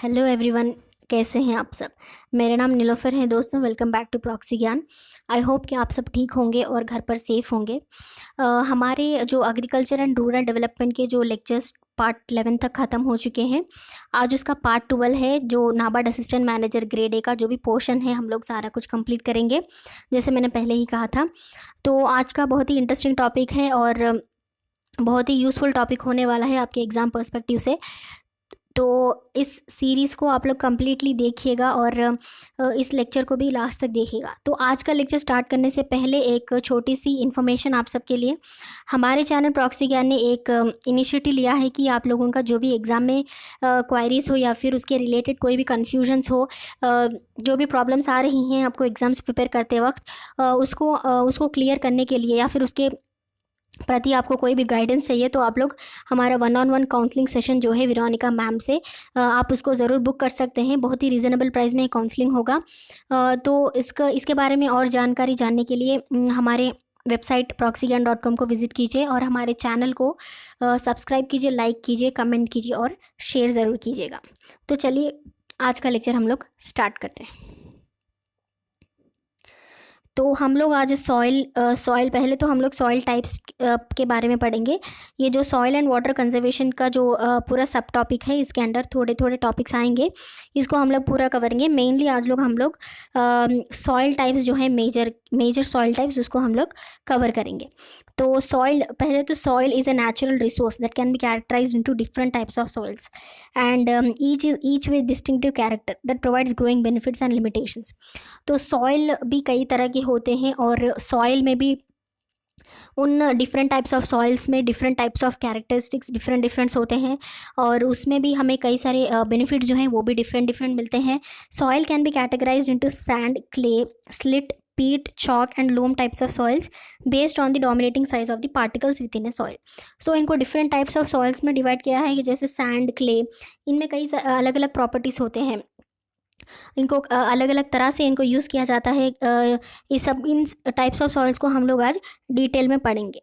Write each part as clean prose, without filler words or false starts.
Hello everyone, कैसे हैं आप सब। मेरा नाम नीलोफर है दोस्तों। वेलकम बैक टू प्रॉक्सी ज्ञान। आई होप कि आप सब ठीक होंगे और घर पर सेफ़ होंगे। हमारे जो एग्रीकल्चर एंड रूरल डेवलपमेंट के जो लेक्चर्स पार्ट 11 तक ख़त्म हो चुके हैं। आज उसका पार्ट 12 है, जो NABARD assistant manager grade A का जो भी पोर्शन है हम लोग सारा कुछ कंप्लीट करेंगे, जैसे मैंने पहले ही कहा था। तो आज का बहुत ही इंटरेस्टिंग टॉपिक है और बहुत ही यूज़फुल टॉपिक होने वाला है आपके एग्ज़ाम पर्सपेक्टिव से। तो इस सीरीज़ को आप लोग कम्प्लीटली देखिएगा और इस लेक्चर को भी लास्ट तक देखिएगा। तो आज का लेक्चर स्टार्ट करने से पहले एक छोटी सी इन्फॉर्मेशन आप सबके लिए। हमारे चैनल प्रॉक्सी ज्ञान ने एक इनिशिएटिव लिया है कि आप लोगों का जो भी एग्ज़ाम में क्वायरीज़ हो या फिर उसके रिलेटेड कोई भी कन्फ्यूजन्स हो, जो भी प्रॉब्लम्स आ रही हैं आपको एग्ज़ाम्स प्रिपेयर करते वक्त, उसको क्लियर करने के लिए या फिर उसके प्रति आपको कोई भी गाइडेंस चाहिए तो आप लोग हमारा 1-on-1 काउंसलिंग सेशन जो है वेरोनिका मैम से आप उसको ज़रूर बुक कर सकते हैं। बहुत ही रीज़नेबल प्राइस में काउंसलिंग होगा। तो इसके बारे में और जानकारी जानने के लिए हमारे वेबसाइट proxygan.com को विज़िट कीजिए और हमारे चैनल को सब्सक्राइब कीजिए, लाइक कीजिए, कमेंट कीजिए और शेयर ज़रूर कीजिएगा। तो चलिए आज का लेक्चर हम लोग स्टार्ट करते हैं। तो हम लोग आज सॉइल पहले तो हम लोग सॉइल टाइप्स के बारे में पढ़ेंगे। ये जो सॉइल एंड वाटर कंजर्वेशन का जो पूरा सब टॉपिक है, इसके अंडर थोड़े थोड़े टॉपिक्स आएंगे, इसको हम लोग पूरा करेंगे। मेनली आज हम लोग सॉइल टाइप्स जो है मेजर सॉइल टाइप्स, उसको हम लोग कवर करेंगे। तो पहले तो soil is a natural resource that can be characterized into different types of soils and each with distinctive character that provides growing benefits and limitations. तो सॉइल भी कई तरह के होते हैं और सॉइल में भी उन डिफरेंट टाइप्स ऑफ सॉइल्स में डिफरेंट टाइप्स ऑफ कैरेक्टरिस्टिक्स डिफरेंट्स होते हैं और उसमें भी हमें कई सारे बेनिफिट जो हैं वो भी डिफरेंट मिलते हैं। Soil can B categorised into sand, clay, slit, peat, chalk and loam types of soils based on the dominating size of the particles within a soil. So इनको different types of soils में divide किया है कि जैसे sand, clay, इनमें कई अलग अलग प्रॉपर्टीज़ होते हैं। इनको अलग अलग तरह से इनको यूज़ किया जाता है। इन टाइप्स ऑफ सॉइल्स को हम लोग आज डिटेल में पढ़ेंगे।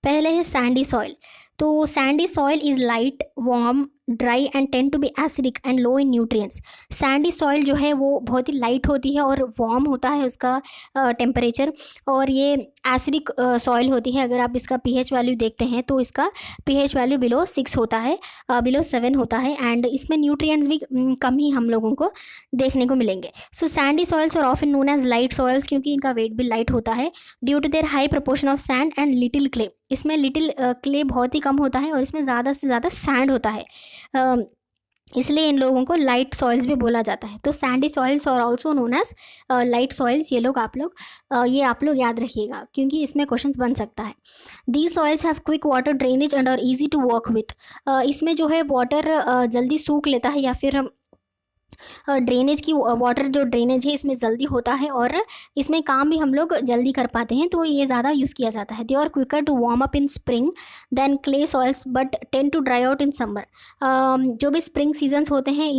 पहले है सैंडी सॉइल। तो sandy soil is light, warm, dry and tend to be acidic and low in nutrients. Sandy soil जो है वो बहुत ही लाइट होती है और वार्म होता है उसका टेम्परेचर, और ये एसिडिक सॉइल होती है। अगर आप इसका pH वैल्यू देखते हैं तो इसका pH वैल्यू बिलो 6 होता है, बिलो 7 होता है एंड इसमें न्यूट्रिएंट्स भी कम ही हम लोगों को देखने को मिलेंगे। So sandy soils are often known as light soils, क्योंकि इनका वेट भी लाइट होता है due to their high proportion of sand and little clay. इसमें लिटिल क्ले बहुत ही कम होता है और इसमें ज़्यादा से ज़्यादा सैंड होता है, इसलिए इन लोगों को लाइट सॉइल्स भी बोला जाता है। तो सैंडी सॉइल्स और also known as light soils, ये आप लोग याद रखिएगा क्योंकि इसमें क्वेश्चंस बन सकता है। These soils have quick water drainage and are easy to work with. इसमें जो है वाटर जल्दी सूख लेता है या फिर ड्रेनेज की वाटर जो ड्रेनेज है इसमें जल्दी होता है और इसमें काम भी हम लोग जल्दी कर पाते हैं, तो ये ज़्यादा यूज़ किया जाता है। They are quicker to warm up in spring than clay soils but tend to dry out in summer. जो भी स्प्रिंग सीजन्स होते हैं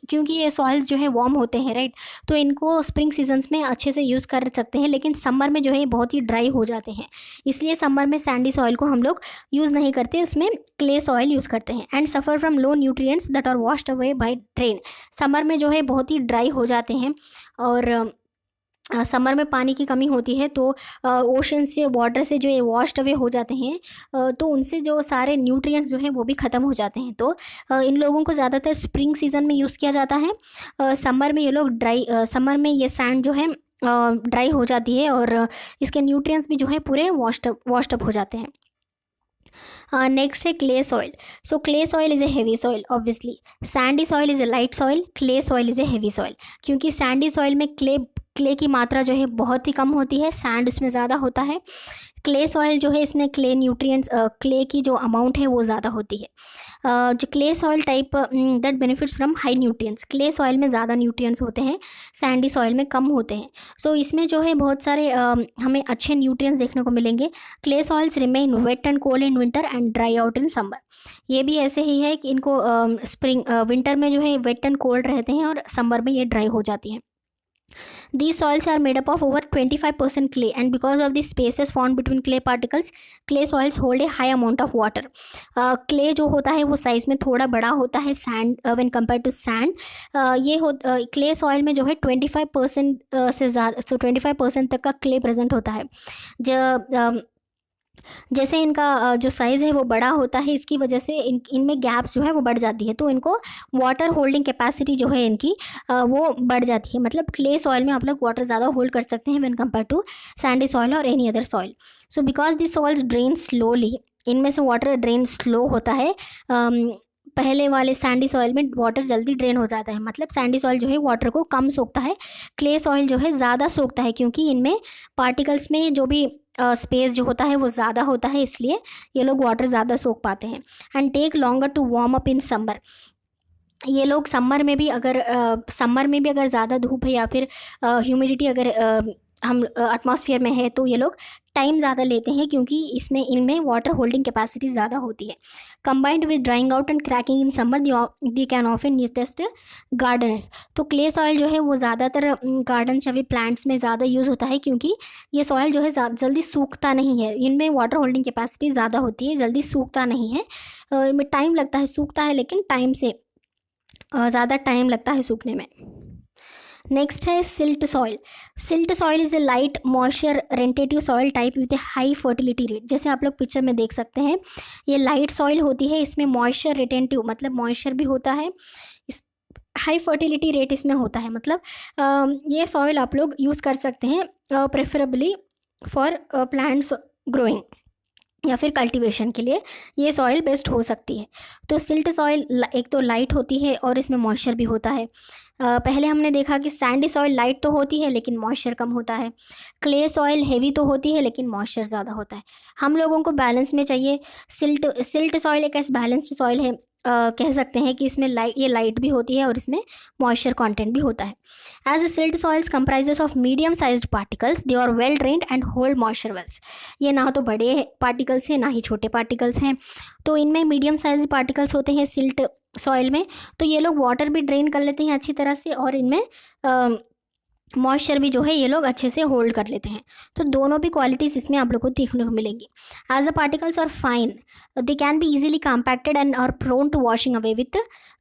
क्योंकि ये सॉइल्स जो है वार्म होते हैं, राइट, तो इनको स्प्रिंग सीजन्स में अच्छे से यूज़ कर सकते हैं, लेकिन समर में जो है बहुत ही ड्राई हो जाते हैं, इसलिए समर में सैंडी सॉइल को हम लोग यूज़ नहीं करते, उसमें क्ले सॉइल यूज़ करते हैं। And suffer from low nutrients that are washed away by rain. Summer में जो है बहुत ही ड्राई हो जाते हैं और समर में पानी की कमी होती है, तो ओशन से वाटर से जो ये वॉश्ड अवे हो जाते हैं, तो उनसे जो सारे न्यूट्रिएंट्स जो हैं वो भी ख़त्म हो जाते हैं। तो इन लोगों को ज़्यादातर स्प्रिंग सीजन में यूज़ किया जाता है। समर में ये लोग समर में ये सैंड जो है ड्राई हो जाती है और इसके न्यूट्रिएंट्स भी जो है पूरे वॉश्ड अप हो जाते हैं। नेक्स्ट है clay soil. So clay soil is A heavy soil obviously. Sandy soil is a light soil, clay soil is A heavy soil. क्योंकि सैंडी सॉइल में क्ले की मात्रा जो है बहुत ही कम होती है, सैंड उसमें ज़्यादा होता है। क्ले सॉइल जो है इसमें क्ले न्यूट्रिएंट्स क्ले की जो अमाउंट है वो ज़्यादा होती है। जो clay soil type that benefits from high nutrients. Clay soil में ज़्यादा न्यूट्रिएंट्स होते हैं, सैंडी सॉइल में कम होते हैं। सो इसमें जो है बहुत सारे हमें अच्छे न्यूट्रिएंट्स देखने को मिलेंगे। Clay soils remain wet and cold in winter and dry out in summer. ये भी ऐसे ही है कि इनको विंटर में जो है वेट एंड कोल्ड रहते हैं और समर में ये ड्राई हो जाती हैं। These soils are made up of over 25% clay, and because of the spaces found between clay particles, clay soils hold a high amount of water. Clay जो होता है वो साइज में थोड़ा बड़ा होता है sand when compare to sand. ये क्ले सॉइल में जो है 25% से ज़्यादा 25% तक का क्ले प्रेजेंट होता है. जब जैसे इनका जो साइज़ है वो बड़ा होता है, इसकी वजह से इनमें गैप्स जो है वो बढ़ जाती है, तो इनको वाटर होल्डिंग कैपेसिटी जो है इनकी वो बढ़ जाती है. मतलब क्ले सॉइल में आप लोग वाटर ज़्यादा होल्ड कर सकते हैं when compare to sandy soil और any other soil. So because this soils drain slowly, इनमें से वाटर ड्रेन स्लो होता है. पहले वाले सैंडी सॉइल में वाटर जल्दी ड्रेन हो जाता है, मतलब सैंडी सॉइल जो है वाटर को कम सोखता है, क्ले सॉइल जो है ज़्यादा सोखता है, क्योंकि इनमें पार्टिकल्स में जो भी स्पेस जो होता है वो ज़्यादा होता है, इसलिए ये लोग वाटर ज़्यादा सोख पाते हैं. And take longer to warm up in summer. ये लोग समर में भी अगर ज़्यादा धूप है या फिर ह्यूमिडिटी अगर हम एटमॉस्फेयर में है, तो ये लोग टाइम ज़्यादा लेते हैं, क्योंकि इनमें वाटर होल्डिंग कैपेसिटी ज़्यादा होती है. Combined with drying out and cracking in summer they can often test gardeners. तो क्ले सॉइल जो है वो ज़्यादातर गार्डन्स या फिर प्लांट्स में ज़्यादा यूज़ होता है, क्योंकि ये सॉइल जो है जल्दी सूखता नहीं है. इनमें वाटर होल्डिंग कैपेसिटी ज़्यादा होती है, जल्दी सूखता नहीं है. इनमें टाइम लगता है, सूखता है लेकिन टाइम से ज़्यादा टाइम लगता है सूखने में. नेक्स्ट है silt soil. Silt soil is a light moisture retentive soil type with a high fertility rate. जैसे आप लोग पिक्चर में देख सकते हैं, ये लाइट सॉइल होती है, इसमें मॉइस्चर रिटेंटिव मतलब मॉइस्चर भी होता है, इस हाई फर्टिलिटी रेट इसमें होता है. मतलब ये सॉइल आप लोग यूज़ कर सकते हैं प्रेफरेबली फॉर प्लांट्स ग्रोइंग या फिर कल्टीवेशन के लिए ये सॉइल बेस्ट हो सकती है. तो सिल्ट सॉइल एक तो लाइट होती है और इसमें मॉइस्चर भी होता है. पहले हमने देखा कि सैंडी सॉइल लाइट तो होती है लेकिन मॉइस्चर कम होता है. क्ले सॉइल हेवी तो होती है लेकिन मॉइस्चर ज़्यादा होता है. हम लोगों को बैलेंस में चाहिए. सिल्ट सॉइल एक ऐसा बैलेंस्ड सॉइल है, कह सकते हैं कि इसमें ये लाइट भी होती है और इसमें मॉइस्चर कंटेंट भी होता है. As a silt soils comprises of medium sized particles, they are well drained and hold moisture wells. ये ना तो बड़े पार्टिकल्स हैं ना ही छोटे पार्टिकल्स हैं, तो इनमें मीडियम साइज पार्टिकल्स होते हैं सिल्ट सॉइल में. तो ये लोग वाटर भी ड्रेन कर लेते हैं अच्छी तरह से, और इनमें मॉइस्चर भी जो है ये लोग अच्छे से होल्ड कर लेते हैं. तो दोनों भी क्वालिटीज़ इसमें आप लोग को देखने को मिलेंगी. As the particles are fine, they can be easily compacted and are prone to washing away with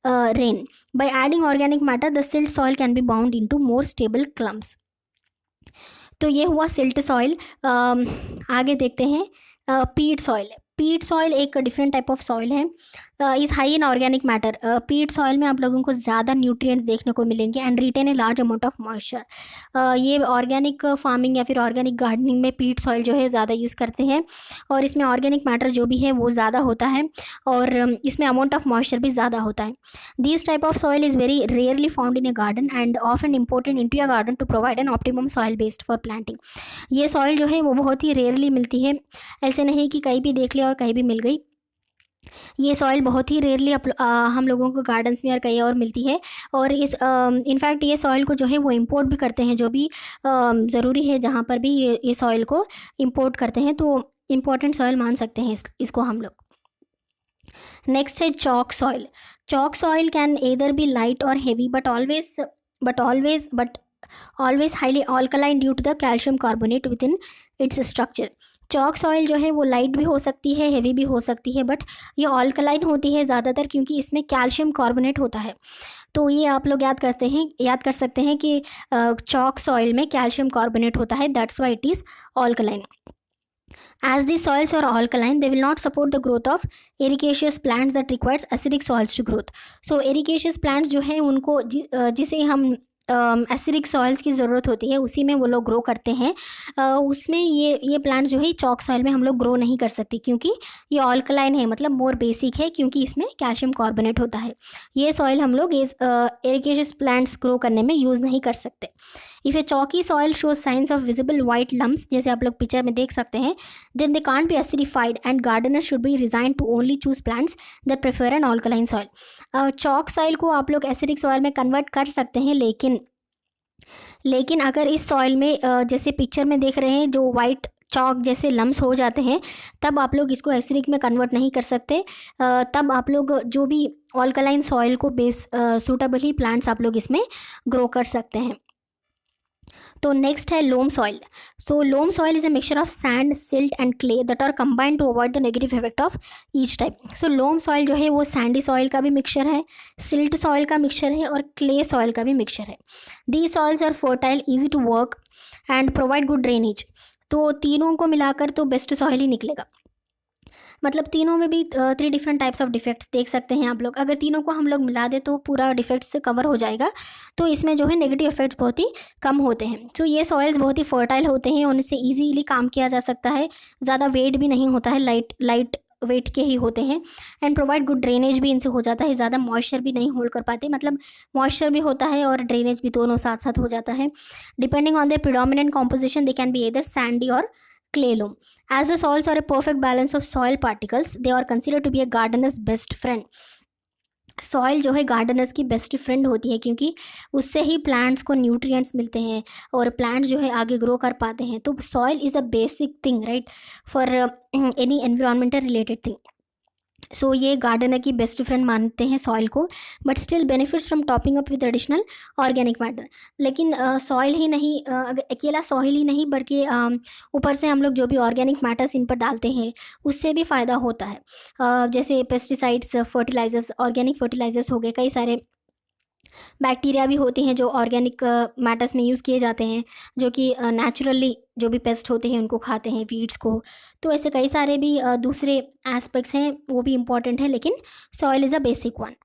rain. By adding organic matter the silt soil can be bound into more stable clumps. तो ये हुआ silt soil. आगे देखते हैं पीट soil. पीट soil एक different type of soil है, is high in organic matter. पीट सॉइल में आप लोगों को ज़्यादा न्यूट्रिएंट्स देखने को मिलेंगे and retain a large amount of moisture. ये ऑर्गेनिक फार्मिंग या फिर ऑर्गेनिक गार्डनिंग में पीट सॉइल जो है ज़्यादा यूज़ करते हैं, और इसमें ऑर्गेनिक मैटर जो भी है वो ज़्यादा होता है, और इसमें अमाउंट ऑफ मॉइस्चर भी ज़्यादा होता है. This type of soil is very rarely found in a garden and often important in to a garden to provide an optimum soil based for planting. ये सॉइल जो है वो बहुत ही रेयरली मिलती है, ऐसे नहीं कि कहीं भी देख लिया और कहीं भी मिल गई. ये सॉइल बहुत ही रेयरली हम लोगों को गार्डन्स में और कहीं और मिलती है, और इस इनफैक्ट ये सॉइल को जो है वो इंपोर्ट भी करते हैं, जो भी ज़रूरी है जहाँ पर भी ये सॉइल को इंपोर्ट करते हैं, तो इम्पोर्टेंट सॉइल मान सकते हैं इसको हम लोग. नेक्स्ट है chalk soil. Chalk soil can either be light और heavy but always highly alkaline due to the calcium carbonate within its structure. Chalk soil जो है वो लाइट भी हो सकती है, हेवी भी हो सकती है, बट ये ऑल्कलाइन होती है ज़्यादातर क्योंकि इसमें कैल्शियम कार्बोनेट होता है. तो ये आप लोग याद कर सकते हैं कि चॉक सॉइल में कैल्शियम कार्बोनेट होता है, that's why it is alkaline. As these soils are alkaline, they will not support the growth of ericaceous plants that requires acidic soils to growth. So ericaceous plants जो है उनको जिसे हम acidic soils की ज़रूरत होती है उसी में वो लोग ग्रो करते हैं. उसमें ये प्लांट्स जो है चॉक सॉइल में हम लोग ग्रो नहीं कर सकते, क्योंकि ये ऑल्कलाइन है, मतलब मोर बेसिक है, क्योंकि इसमें कैल्शियम कार्बोनेट होता है. ये सॉइल हम लोग एरिकेशियस प्लांट्स ग्रो करने में यूज़ नहीं कर सकते. If a chalky soil shows signs of visible white lumps, जैसे आप लोग पिक्चर में देख सकते हैं, then they can't be acidified and gardener should be resign to only choose plants that prefer an alkaline soil. Chalk soil को आप लोग एसिडिक सॉइल में कन्वर्ट कर सकते हैं, लेकिन अगर इस सॉइल में जैसे पिक्चर में देख रहे हैं जो वाइट चॉक जैसे लम्स हो जाते हैं, तब आप लोग इसको एसिडिक में कन्वर्ट नहीं कर सकते. तब आप लोग जो भी ऑल्कलाइन सॉइल को बेस सूटेबल ही प्लांट्स आप लोग इसमें ग्रो कर सकते हैं. तो नेक्स्ट है loam soil. So loam soil is a mixture of sand, silt and clay that are combined to avoid the negative effect of each type. So loam soil जो है वो सैंडी सॉइल का भी मिक्सचर है, silt soil का mixture है और clay soil का भी मिक्सचर है. The soils are fertile, easy to work and provide good drainage. तो तीनों को मिलाकर तो बेस्ट सॉइल ही निकलेगा. मतलब तीनों में भी 3 डिफरेंट टाइप्स ऑफ डिफेक्ट्स देख सकते हैं आप लोग. अगर तीनों को हम लोग मिला दें तो पूरा डिफेक्ट्स से कवर हो जाएगा. तो इसमें जो है नेगेटिव इफेक्ट्स बहुत ही कम होते हैं. तो ये सॉइल्स बहुत ही फर्टाइल होते हैं, उनसे ईजीली काम किया जा सकता है, ज़्यादा वेट भी नहीं होता है, लाइट वेट के ही होते हैं. एंड प्रोवाइड गुड ड्रेनेज भी इनसे हो जाता है, ज़्यादा मॉइस्चर भी नहीं होल्ड कर पाते. मतलब मॉइस्चर भी होता है और ड्रेनेज भी, दोनों साथ साथ हो जाता है. Depending on the predominant composition they can B either Sandy और clay loam. As the soils are a perfect balance of soil particles, they are considered to be a gardener's best friend. Soil जो है Gardner's की best friend होती है, क्योंकि उससे ही plants को nutrients मिलते हैं और प्लांट्स जो है आगे ग्रो कर पाते हैं. तो soil is the basic thing right for any environmental related thing. So ये गार्डनर की बेस्ट फ्रेंड मानते हैं सॉइल को. But still benefits from topping up with additional organic matter. लेकिन सॉइल ही नहीं, अकेला सॉइल ही नहीं, बल्कि ऊपर से हम लोग जो भी ऑर्गेनिक मैटर्स इन पर डालते हैं उससे भी फ़ायदा होता है. जैसे पेस्टिसाइड्स, फर्टिलाइजर्स, ऑर्गेनिक फर्टिलाइजर्स हो गए, कई सारे बैक्टीरिया भी होते हैं जो ऑर्गेनिक मैटर्स में यूज़ किए जाते हैं, जो कि नेचुरली जो भी पेस्ट होते हैं उनको खाते हैं, वीड्स को. तो ऐसे कई सारे भी दूसरे एस्पेक्ट्स हैं, वो भी इम्पॉर्टेंट है, लेकिन soil is a basic one.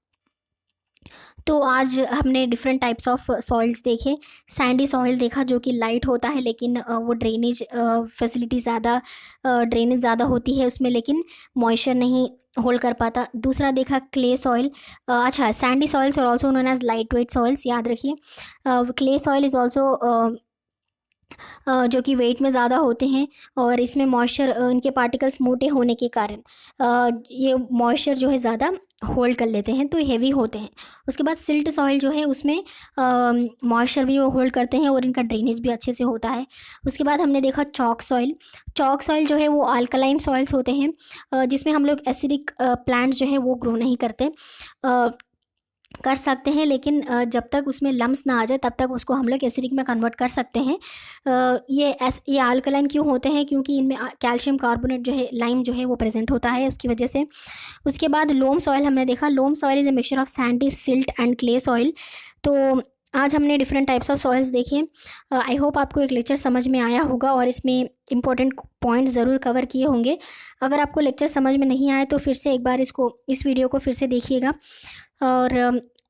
तो आज हमने डिफरेंट टाइप्स ऑफ सॉइल्स देखे. सैंडी सॉइल देखा जो कि लाइट होता है, लेकिन वो ड्रेनेज फैसिलिटी ज़्यादा होती है उसमें, लेकिन मॉइस्चर नहीं होल्ड कर पाता. दूसरा देखा क्ले सॉइल. अच्छा, सैंडी सॉइल्स और also known as light weight soils, याद रखिए. क्ले सॉइल इज़ ऑल्सो जो कि वेट में ज़्यादा होते हैं और इसमें मॉइस्चर, इनके पार्टिकल्स मोटे होने के कारण ये मॉइस्चर जो है ज़्यादा होल्ड कर लेते हैं, तो हेवी होते हैं. उसके बाद सिल्ट सॉइल जो है उसमें मॉइस्चर भी वो होल्ड करते हैं और इनका ड्रेनेज भी अच्छे से होता है. उसके बाद हमने देखा चॉक सॉइल. चॉक सॉइल जो है वो अल्कलाइन सॉइल्स होते हैं, जिसमें हम लोग एसिडिक प्लांट्स जो है वो ग्रो नहीं कर सकते हैं, लेकिन जब तक उसमें लम्स ना आ जाए तब तक उसको हम लोग एसिडिक में कन्वर्ट कर सकते हैं. ये अल्कलाइन क्यों होते हैं? क्योंकि इनमें कैल्शियम कार्बोनेट जो है, लाइम जो है वो प्रेजेंट होता है, उसकी वजह से. उसके बाद लोम सॉइल हमने देखा. Loam soil is a mixture of sandy, silt and clay soil. तो आज हमने डिफरेंट टाइप्स ऑफ सॉइल्स देखे. आई होप आपको एक लेक्चर समझ में आया होगा और इसमें इंपॉर्टेंट पॉइंट्स ज़रूर कवर किए होंगे. अगर आपको लेक्चर समझ में नहीं आए तो फिर से एक बार इस वीडियो को फिर से देखिएगा. और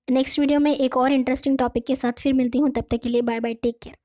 नेक्स्ट वीडियो में एक और इंटरेस्टिंग टॉपिक के साथ फिर मिलती हूँ. तब तक के लिए बाय बाय, टेक केयर.